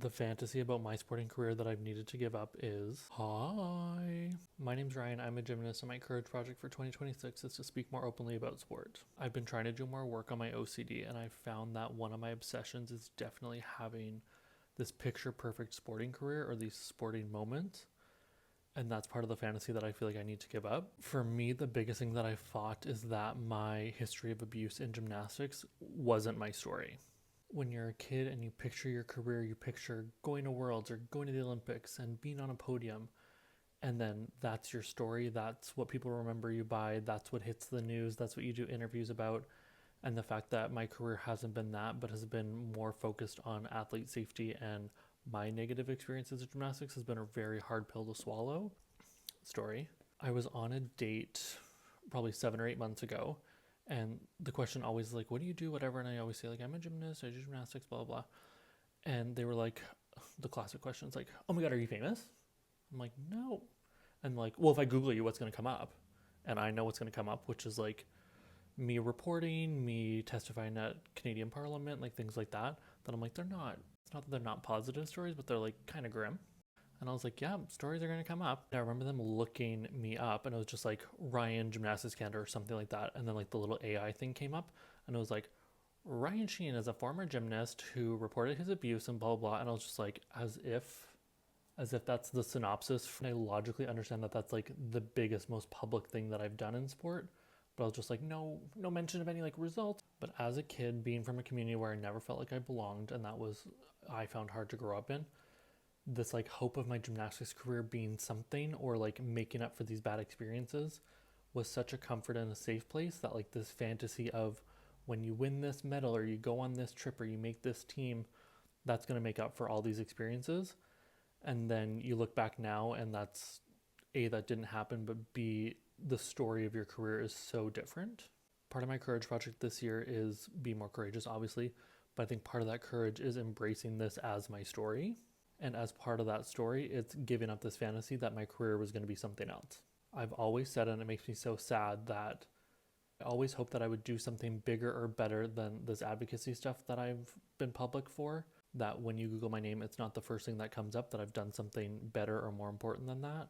The fantasy about my sporting career that I've needed to give up is hi. My name's Ryan. I'm a gymnast, and my courage project for 2026 is to speak more openly about sport. I've been trying to do more work on my OCD, and I found that one of my obsessions is definitely having this picture perfect sporting career or these sporting moments. And that's part of the fantasy that I feel like I need to give up. For me, the biggest thing that I fought is that my history of abuse in gymnastics wasn't my story. When you're a kid and you picture your career, you picture going to Worlds or going to the Olympics and being on a podium, and then that's your story. That's what people remember you by. That's what hits the news. That's what you do interviews about. And the fact that my career hasn't been that, but has been more focused on athlete safety and my negative experiences in gymnastics has been a very hard pill to swallow. Story. I was on a date probably 7 or 8 months ago, and the question always like, what do you do, whatever, and I always say like, I'm a gymnast, I do gymnastics, blah blah blah. And they were like, the classic questions like, oh my god, are you famous? I'm like, no. And like, well, if I Google you, what's going to come up? And I know what's going to come up, which is like me reporting, me testifying at Canadian Parliament, like things like that. Then I'm like, they're not. It's not that they're not positive stories, but they're like kind of grim. And I was like, yeah, stories are going to come up. And I remember them looking me up, and it was just like Ryan Gymnastics Canada or something like that. And then like the little AI thing came up, and it was like, Ryan Sheen is a former gymnast who reported his abuse and blah, blah, blah. And I was just like, as if that's the synopsis. And I logically understand that that's like the biggest, most public thing that I've done in sport. But I was just like, no mention of any like results. But as a kid, being from a community where I never felt like I belonged, and that was, I found hard to grow up in, this like hope of my gymnastics career being something or like making up for these bad experiences was such a comfort and a safe place that like this fantasy of when you win this medal or you go on this trip or you make this team, that's going to make up for all these experiences. And then you look back now and that's A, that didn't happen, but B, the story of your career is so different. Part of my courage project this year is be more courageous, obviously, but I think part of that courage is embracing this as my story. And as part of that story, it's giving up this fantasy that my career was going to be something else. I've always said, and it makes me so sad, that I always hoped that I would do something bigger or better than this advocacy stuff that I've been public for. That when you Google my name, it's not the first thing that comes up, that I've done something better or more important than that.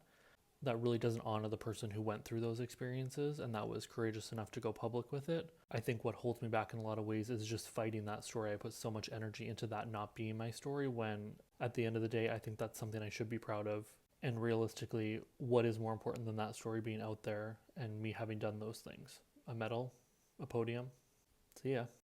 That really doesn't honor the person who went through those experiences and that was courageous enough to go public with it. I think what holds me back in a lot of ways is just fighting that story. I put so much energy into that not being my story when at the end of the day, I think that's something I should be proud of. And realistically, what is more important than that story being out there and me having done those things? A medal, a podium. See ya.